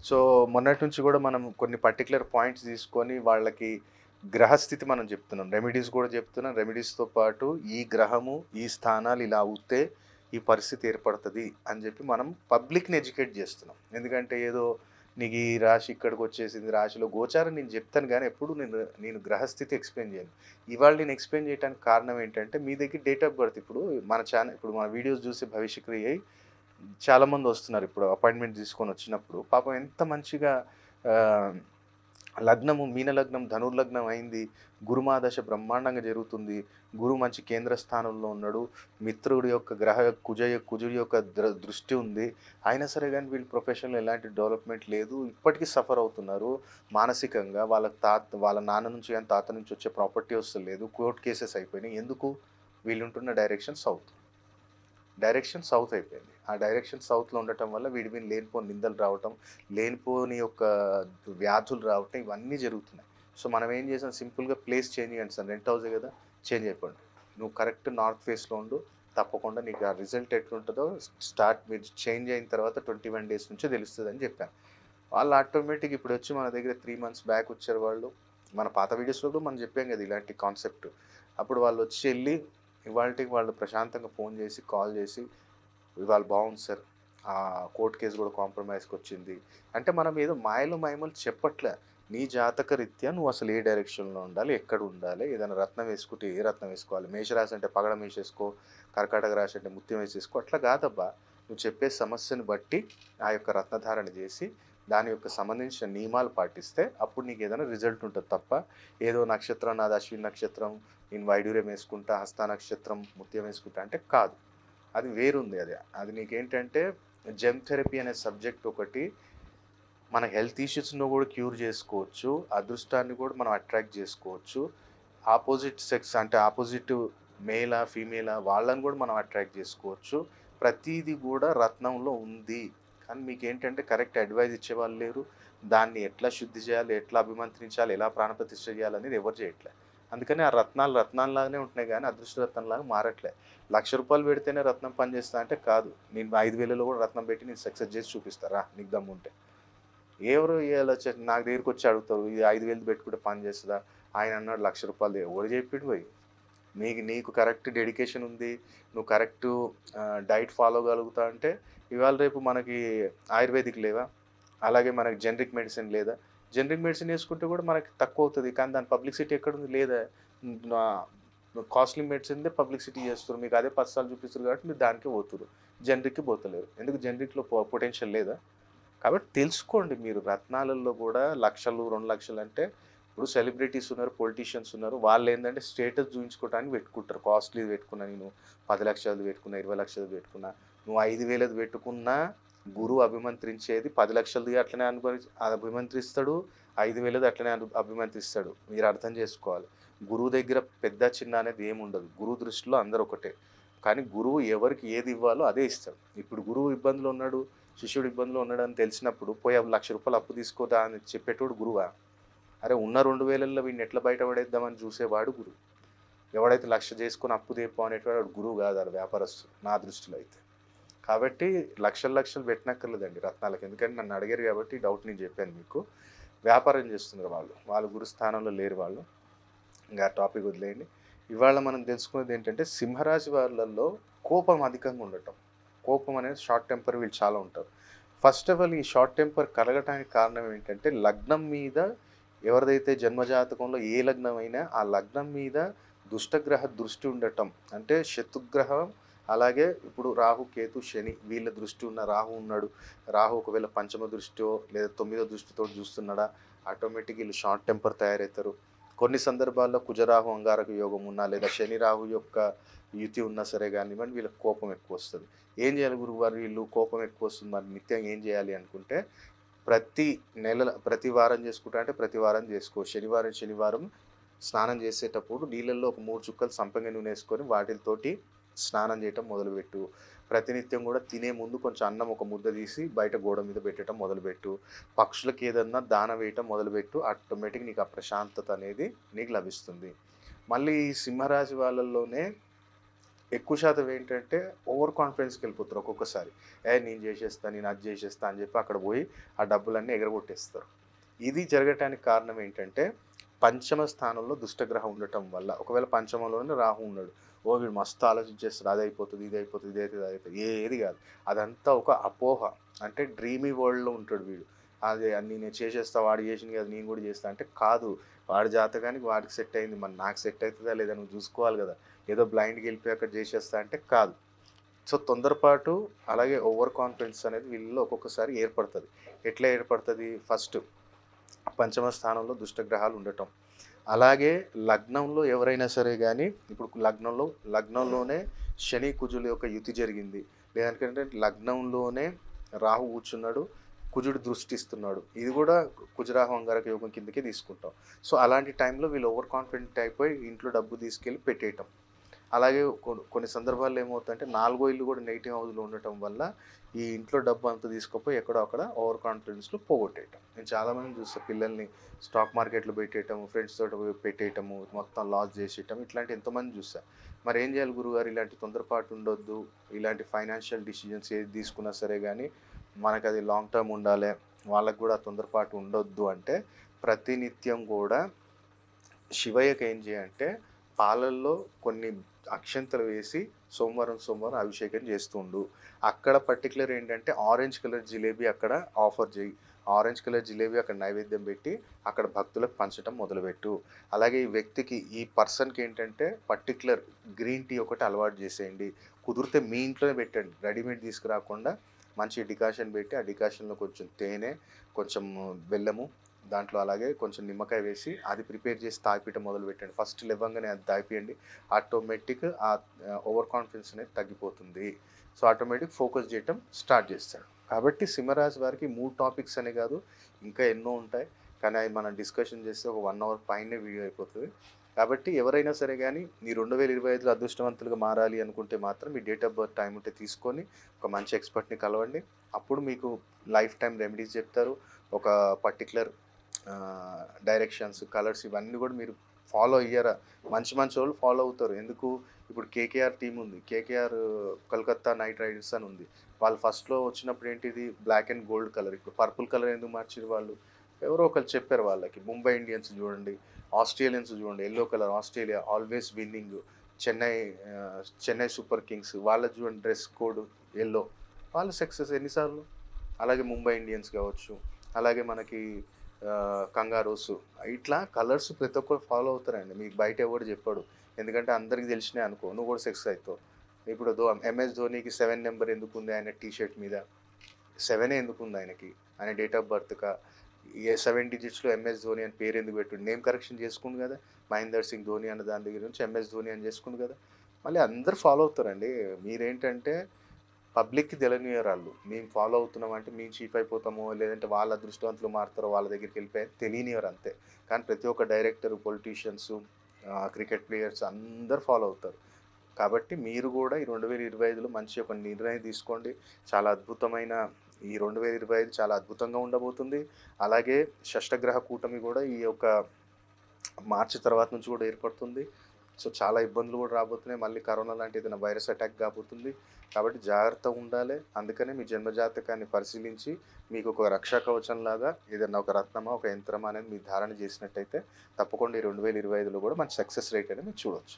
So, మొన్నటి నుంచి గూడా మనం కొన్ని పర్టిక్యులర్ పాయింట్స్ తీసుకొని వాళ్ళకి గ్రహస్థితి మనం చెప్తున్నాం. రెమెడీస్ గూడా చెప్తున్నాం. రెమెడీస్‌తో పాటు ఈ గ్రహము, ఈ స్థానాలు ఇలా అవుతే ఈ పరిస్థితి ఏర్పడతది అని జెప్పి మనం పబ్లిక్‌ని ఎడ్యుకేట్ జేస్తున్నాం. ఎందుకంటే ఏదో నీకు ఈ రాశి ఇక్కడికొచ్చేసింది, రాశిలో గోచారం నేను జెప్తాను గానీ ఎప్పుడు నేను గ్రహస్థితి ఎక్స్‌ప్లెయిన్ జేయను. ఇవాళ నేను ఎక్స్‌ప్లెయిన్ జేయటానికి కారణం ఏంటంటే మీ దగ్గర డేట్ ఆఫ్ బర్త్ ఇప్పుడు మన వీడియోస్ జూసి భవిష్యక్రియ అయ్యి చాలామంది వస్తున్నారు. ఇప్పుడు అపాయింట్‌మెంట్ తీసుకొనొచ్చినప్పుడు పాపం ఎంత మంచిగా ఆహ్, లగ్నము మీన లగ్నం, ధనుర్లగ్నం అయింది. గురుమహాదశ బ్రహ్మాండంగా జరుగుతుంది. గురువు మంచి కేంద్ర స్థానంలో ఉన్నాడు. మిత్రుడి యొక్క కుజుడి యొక్క దృష్టి ఉంది. అయినా సరే గాని వీళ్ళు ప్రొఫెషన్‌లో ఎలాంటి డెవలప్‌మెంట్ లేదు. ఇప్పటికీ సఫర్ అవుతున్నారు. మానసికంగా వాళ్ళ నాన్న నుంచి గాని, తాత నుంచి వచ్చే ప్రాపర్టీ వస్తలేదు. కోర్ట్ కేసెస్ అయిపోయినాయి. ఎందుకు? వీళ్ళుంటున్న డైరెక్షన్ సౌత్ అయిపోయింది. ఆ డైరెక్షన్ సౌత్‌లో ఉండటం వల్ల వీడి మీద లేనిపోని నిందలు రావటం, లేనిపోని యొక్క వ్యాధులు రావటం ఇవన్నీ జరుగుతున్నాయి. సో, మనం ఏం చేసాం సింపుల్‌గా ప్లేస్ చేంజ్ చేయండి సార్. రెంట్ హౌసే కదా! చేంజ్ అయిపోండి. నువ్వు కరెక్ట్ నార్త్ ఫేస్‌లో ఉండు. తప్పకుండా నీకు ఆ రిజల్ట్ ఎట్లుంటదో మీరు చేంజ్ అయిన తర్వాత 21 డేస్ నుంచే తెలుస్తదని చెప్పాను. వాళ్ళు ఆటోమేటిక్ ఇప్పుడొచ్చి మన దగ్గర 3 మంత్స్ బ్యాక్ వచ్చారు వాళ్ళు. మన పాత వీడియోస్‌లో కూడా మనం చెప్పాం కదా! ఇలాంటి కాన్సెప్ట్. అప్పుడు వాళ్ళొచ్చి ఎళ్లి ఇవాల్టికి వాళ్ళు ప్రశాంతంగా ఫోన్ చేసి, కాల్ చేసి ఇవాళ బాగుంది సార్. కోర్ట్ కేస్ కూడా కాంప్రమైజ్‌కొచ్చింది. అంటే మనం ఏదో మాయలు మైమలు చెప్పట్లే. నీ జాతక రీత్యా నువ్వు అసలు ఏ డైరెక్షన్‌లో ఉండాలి? ఎక్కడ ఉండాలి? ఏదైనా రత్నం వేసుకుంటే ఏ రత్నం వేసుకోవాలి? మేషరాశి అంటే పగడం వేసేసుకో, కర్కాటక రాశి అంటే ముత్యం వేసేసుకో అట్లా కాదబ్బా! నువ్వు చెప్పే సమస్యను బట్టి ఆ యొక్క రత్నధారణ చేసి దాని యొక్క సంబంధించిన నియమాలు పాటిస్తే అప్పుడు నీకు ఏదైనా రిజల్ట్ ఉంటుంది తప్ప ఏదో నక్షత్రం నాది అశ్విని నక్షత్రం నేను వైడూర్యం వేసుకుంటా, హస్త నక్షత్రం ముత్యం వేసుకుంటా అంటే కాదు. అది వేరుంది అది. అది నీకేంటంటే జెమ్ థెరపీ అనే సబ్జెక్ట్ ఒకటి మన హెల్త్ ఇష్యూస్‌ను కూడా క్యూర్ చేసుకోవచ్చు. అదృష్టాన్ని కూడా మనం అట్రాక్ట్ చేసుకోవచ్చు. ఆపోజిట్ సెక్స్ అంటే ఆపోజిట్ మేలా, ఫీమేలా వాళ్ళని కూడా మనం అట్రాక్ట్ చేసుకోవచ్చు. ప్రతీది కూడా రత్నంలో ఉంది. కానీ మీకేంటంటే కరెక్ట్ అడ్వైస్ ఇచ్చేవాళ్ళు లేరు. దాన్ని ఎట్లా శుద్ధి చేయాలి, ఎట్లా అభిమంత్రించాలి, ఎలా ప్రాణప్రతిష్ఠ చేయాలనేది ఎవరు చేయట్లే. అందుకని ఆ రత్నాలు రత్నాల్లాగానే ఉంటున్నాయి గానీ అదృష్ట రత్నంలాగా మారట్లే. రూ. 1,00,000 పెడితేనే రత్నం పనిచేస్తదా అంటే కాదు. నేను 5,000లో కూడా రత్నం పెట్టి నేను సక్సెస్ చేసి చూపిస్తా రా నీకు దమ్ముంటే. ఎవరు ఇయాల నాకు దగ్గరికొచ్చి అడుగుతారు. ఇది 5,000 పెట్టుకుంటే పని చేస్తదా? ఆయన అన్నాడు రూ. 1,00,000 ఎవడు చెప్పిండు భయ్? నీకు కరెక్ట్ డెడికేషన్ ఉంది. నువ్వు కరెక్టు డైట్ ఫాలో కాగలుగుతా అంటే ఇవాళ రేపు మనకి ఆయుర్వేదిక్ లేవా? అలాగే మనకి జనరిక్ మెడిసిన్ లేదా? జనరిక్ మెడిసిన్ యేసుకుంటే కూడా మనకి తక్కువవుతది. కానీ దాని పబ్లిసిటీ ఎక్కడుంది? లేదా. నా కాస్ట్‌లీ మెడిసిన్‌దే పబ్లిసిటీ చేస్తుర్రు. మీకు అదే 10 సార్లు చూపిస్తుర్రు కాబట్టి మీరు దానికే పోతుర్రు. జనరిక్‌కి పోతలేరు. ఎందుకు జనరిక్‌లో పొటెన్షియల్ లేదా? కాబట్టి తెలుసుకోండి మీరు రత్నాలలో కూడా లక్షలు, 2,00,000 అంటే ఇప్పుడు సెలబ్రిటీస్ ఉన్నారు, పొలిటీషియన్స్ ఉన్నారు. వాళ్ళేందంటే స్టేటస్ చూయించుకోవటానికి పెట్టుకుంటారు. కాస్ట్‌లీది పెట్టుకున్నా నేను 10,00,000ది పెట్టుకున్నా, 20,00,000ది పెట్టుకున్నా. నువ్వు 5,000ది పెట్టుకున్నా గురువు అభిమంత్రించేది 10,00,000ది అట్లనే అభిమంత్రిస్తాడు. 5,000ది అట్లనే అభిమంత్రిస్తాడు. మీరు అర్థం చేసుకోవాలి. గురువు దగ్గర పెద్ద, చిన్న అనేది ఏముండదు. గురువు దృష్టిలో అందరూ ఒకటే. కానీ గురువు ఎవరికి ఏది ఇవ్వాలో అదే ఇస్తాడు. ఇప్పుడు గురువు ఇబ్బందిలో ఉన్నాడు, శిష్యుడు ఇబ్బందిలో ఉన్నాడని తెలిసినప్పుడు పోయి రూ. 1,00,000 అప్పు తీసుకోదా అని చెప్పేటోడు గురువా? అరే ఉన్న 2,000లో వీడిని ఎట్లా బయటపడేద్దామని చూసేవాడు గురువు. ఎవడైతే 1,00,000 చేసుకొని అప్పు తెపో అనేటోడు వాడు గురువు కాదు, ఆడు వ్యాపారస్తుడు నా దృష్టిలో అయితే. కాబట్టి లక్షలు లక్షలు పెట్టనక్కర్లేదండి రత్నాలకి. ఎందుకంటే నన్ను అడిగారు కాబట్టి ఈ డౌట్ నేను చెప్పాను మీకు. వ్యాపారం చేస్తున్నారు వాళ్ళు. వాళ్ళు గురుస్థానంలో లేరు వాళ్ళు. ఇంకా టాపిక్ వదిలేయండి. ఇవాళ మనం తెలుసుకునేది ఏంటంటే సింహరాశి వాళ్ళల్లో కోపం అధికంగా ఉండటం. కోపం అనేది షార్ట్ టెంపర్ వీళ్ళు చాలా ఉంటారు. ఫస్ట్ ఆఫ్ ఆల్ ఈ షార్ట్ టెంపర్ కలగటానికి కారణం ఏంటంటే లగ్నం మీద ఎవరిదైతే జన్మజాతకంలో ఏ లగ్నం అయినా ఆ లగ్నం మీద దుష్టగ్రహ దృష్టి ఉండటం. అంటే శత్రుగ్రహం అలాగే ఇప్పుడు రాహు, కేతు, శని వీళ్ళ దృష్టి ఉన్న రాహు ఉన్నాడు. రాహు ఒకవేళ పంచమ దృష్టో లేదా 9వ దృష్టితో చూస్తున్నాడా ఆటోమేటిక్ వీళ్ళు షార్ట్ టెంపర్ తయారవుతారు. కొన్ని సందర్భాల్లో కుజరాహు అంగారక యోగం ఉన్నా లేదా శని రాహు యొక్క యుతి ఉన్నా సరే కానివ్వండి వీళ్ళకి కోపం ఎక్కువ వస్తుంది. ఏం చేయాలి గురువుగారు వీళ్ళు కోపం ఎక్కువ వస్తుంది మరి నిత్యం ఏం చేయాలి అనుకుంటే ప్రతి వారం చేసుకుంటా అంటే ప్రతి వారం చేసుకో. శనివారం స్నానం చేసేటప్పుడు నీళ్ళల్లో ఒక 3 చుక్కలు సంపంగి నూనె వేసుకొని వాటితోటి స్నానం చేయటం మొదలుపెట్టు. ప్రతినిత్యం కూడా తినే ముందు కొంచెం అన్నం ఒక ముద్ద తీసి బయట గోడ మీద పెట్టడం మొదలుపెట్టు. పక్షులకి ఏదన్నా దాన వేయటం మొదలుపెట్టు. ఆటోమేటిక్ నీకు ఆ ప్రశాంతత అనేది నీకు లభిస్తుంది. మళ్ళీ ఈ సింహరాశి వాళ్ళల్లోనే ఎక్కువ శాతం ఏంటంటే ఓవర్ కాన్ఫిడెన్స్‌కి వెళ్ళిపోతారు ఒక్కొక్కసారి. నేను చేసేస్తా, నేను అది చేసేస్తా అని చెప్పి అక్కడ పోయి ఆ డబ్బులన్నీ ఎగరగొట్టేస్తారు. ఇది జరగటానికి కారణం ఏంటంటే పంచమ స్థానంలో దుష్టగ్రహం ఉండటం వల్ల. ఒకవేళ పంచమంలోనే రాహు ఉన్నాడు. వీడు మస్తు ఆలోచించేస్తాడు. అదయిపోతది, ఇదయిపోతది, ఇదైతది, అదైతది. ఏది కాదు. అదంతా ఒక అపోహ. అంటే డ్రీమీ వరల్డ్‌లో ఉంటాడు వీడు. అదే అన్నీ నేను చేసేస్తా, వాడు చేసింది కదా నేను కూడా చేస్తా అంటే కాదు. వాడి జాతకానికి వాడికి సెట్ అయింది. మరి నాకు సెట్ అయితదా లేదా నువ్వు చూసుకోవాలి కదా! ఏదో బ్లైండ్‌గా వెళ్ళిపోయి అక్కడ చేసేస్తా అంటే కాదు. సో, తొందరపాటు అలాగే ఓవర్ కాన్ఫిడెన్స్ అనేది వీళ్ళలో ఒక్కొక్కసారి ఏర్పడతది. ఎట్లా ఏర్పడతది? ఫస్ట్ పంచమ స్థానంలో దుష్టగ్రహాలు ఉండటం. అలాగే లగ్నంలో ఎవరైనా సరే గానీ, ఇప్పుడు లగ్నంలోనే శని, కుజుల యొక్క యుతి జరిగింది. లేదంటే లగ్నంలోనే రాహు కూర్చున్నాడు. కుజుడు దృష్టిస్తున్నాడు. ఇది గూడా కుజరాహు అంగారక యోగం కిందకే తీసుకుంటాం. సో, అలాంటి టైంలో వీళ్ళు ఓవర్ కాన్ఫిడెంట్ అయిపోయి ఇంట్లో డబ్బు తీసుకెళ్ళి పెట్టేయటం. అలాగే కొన్ని సందర్భాల్లో ఏమవుతుందంటే నాలుగో ఇల్లు కూడా నెగిటివ్ హౌస్‌లో ఉండటం వల్ల ఈ ఇంట్లో డబ్బు అంతా తీసుకుపోయి ఎక్కడో అక్కడ ఓవర్ కాన్ఫిడెన్స్‌లో పోగొట్టేయటం. నేను చాలామందిని చూసా పిల్లల్ని స్టాక్ మార్కెట్‌లో పెట్టేయటము, ఫ్రెండ్స్ తోటి పెట్టేయటము, మొత్తం లాస్ చేసేయటం ఇట్లాంటి ఎంతోమందిని చూసా. మరి ఏం చేయాలి గురువుగారు? ఇలాంటి తొందరపాటు ఉండొద్దు. ఇలాంటి ఫైనాన్షియల్ డిసిజన్స్ ఏది తీసుకున్నా సరే గానీ మనకది లాంగ్ టర్మ్ ఉండాలే. వాళ్ళకి కూడా తొందరపాటు ఉండొద్దు అంటే ప్రతినిత్యం కూడా శివయ్యకి ఏం చేయంటే పాలల్లో కొన్ని అక్షంతలు వేసి సోమవారం అభిషేకం చేస్తుండు. అక్కడ పర్టిక్యులర్ ఏంటంటే ఆరెంజ్ కలర్ జిలేబీ అక్కడ ఆఫర్ చేయి. ఆరెంజ్ కలర్ జిలేబీ అక్కడ నైవేద్యం పెట్టి అక్కడ భక్తులకు పంచడం మొదలుపెట్టు. అలాగే ఈ వ్యక్తికి ఈ పర్సన్‌కి ఏంటంటే పర్టిక్యులర్ గ్రీన్ టీ ఒకటి అలవాటు చేసేయండి. కుదిరితే మీ ఇంట్లోనే పెట్టండి. రెడీమేడ్ తీసుకురాకుండా మంచి డికాషన్ పెట్టి ఆ డికాషన్‌లో కొంచెం తేనె, కొంచెం బెల్లము దాంట్లో అలాగే కొంచెం నిమ్మకాయ వేసి అది ప్రిపేర్ చేసి తాగిపీయటం మొదలుపెట్టండి. ఫస్ట్ లేవంగానే అది తాగిపియండి. ఆటోమేటిక్ ఓవర్ కాన్ఫిడెన్స్ అనేది తగ్గిపోతుంది. సో, ఆటోమేటిక్ ఫోకస్ చేయటం స్టార్ట్ చేస్తాడు. కాబట్టి సింహరాశి వారికి 3 టాపిక్స్ అనే కాదు ఇంకా ఎన్నో ఉంటాయి. కానీ అవి మనం డిస్కషన్ చేస్తే ఒక 1 అవర్ పైనే వీడియో అయిపోతది. కాబట్టి ఎవరైనా సరే గానీ ఈ 2025లో అదృష్టవంతులుగా మారాలి అనుకుంటే మాత్రం మీ డేట్ ఆఫ్ బర్త్ టైమ్ ఉంటే తీసుకొని ఒక మంచి ఎక్స్‌పర్ట్‌ని కలవండి. అప్పుడు మీకు లైఫ్ టైమ్ రెమెడీస్ చెప్తారు. ఒక పర్టిక్యులర్ డైరెక్షన్స్, కలర్స్ ఇవన్నీ కూడా మీరు ఫాలో అయ్యారా? మంచి మంచోళ్ళు ఫాలో అవుతారు. ఎందుకు? ఇప్పుడు కేకేఆర్ టీమ్ ఉంది. కేకేఆర్ కోల్‌కత్తా నైట్ రైడర్స్ అని ఉంది. వాళ్ళు ఫస్ట్‌లో వచ్చినప్పుడు ఏంటిది బ్లాక్ అండ్ గోల్డ్ కలర్. ఇప్పుడు పర్పుల్ కలర్ ఎందుకు మార్చిర్రు వాళ్ళు? ఎవరో ఒకళ్ళు చెప్పారు వాళ్ళకి. ముంబై ఇండియన్స్ చూడండి, ఆస్ట్రేలియన్స్ చూడండి yellow colour Australia always winnowing. Chennai Chennai super Kings వాళ్ళది చూడండి డ్రెస్ కోడ్ యెల్లో. వాళ్ళు సక్సెస్ ఎన్ని సార్లు? అలాగే ముంబై ఇండియన్స్ కావచ్చు. అలాగే మనకి కంగారూస్ ఇట్లా కలర్స్ ప్రతి ఒక్కరు ఫాలో అవుతారండి. మీకు బయట ఎవడు చెప్పడు. ఎందుకంటే అందరికి తెలిసినాయి అనుకో నువ్వు కూడా సక్సెస్ అవుతావు. ఇప్పుడు ఎంఎస్ ధోనికి 7 నెంబర్ ఎందుకుంది ఆయన టీ షర్ట్ మీద? 7 ఎందుకుంది ఆయనకి? ఆయన డేట్ ఆఫ్ బర్త్‌కా 7 డిజిట్స్‌లో ఎంఎస్ ధోని అని పేరు ఎందుకు పెట్టిండు? నేమ్ కరెక్షన్ చేసుకుండు కదా! మహేందర్ సింగ్ ధోని అన్న దాని దగ్గర నుంచి ఎంఎస్ ధోని అని చేసుకుండు కదా! మళ్ళీ అందరూ ఫాలో అవుతారండి. మీరేంటంటే పబ్లిక్‌కి తెలవనియ్యరాళ్ళు. మేము ఫాలో అవుతున్నామంటే మేము చీప్ అయిపోతామో, లేదంటే వాళ్ళ అదృష్టవంతులు మారుతారో వాళ్ళ దగ్గరికెళ్ళిపోయి తెలియనియ్యరు అంతే. కానీ ప్రతి ఒక్క డైరెక్టర్, పొలిటీషియన్సు, క్రికెట్ ప్లేయర్స్ అందరూ ఫాలో అవుతారు. కాబట్టి మీరు కూడా ఈ 2025లో మంచి ఒక నిర్ణయం తీసుకోండి. చాలా అద్భుతమైన ఈ 2025 చాలా అద్భుతంగా ఉండబోతుంది. అలాగే షష్టగ్రహ కూటమి కూడా ఈ యొక్క మార్చి తర్వాత నుంచి కూడా ఏర్పడుతుంది. సో, చాలా ఇబ్బందులు కూడా రాబోతున్నాయి. మళ్ళీ కరోనా లాంటి ఏదైనా వైరస్ అటాక్ కాబోతుంది. కాబట్టి జాగ్రత్తగా ఉండాలి. అందుకనే మీ జన్మ జాతకాన్ని పరిశీలించి మీకు ఒక రక్షా కవచంలాగా ఏదన్నా ఒక రత్నమా, ఒక యంత్రమా అనేది మీరు ధారణ చేసినట్టయితే తప్పకుండా ఈ 2025లో కూడా మంచి సక్సెస్ రేట్ అనేది మీరు చూడొచ్చు.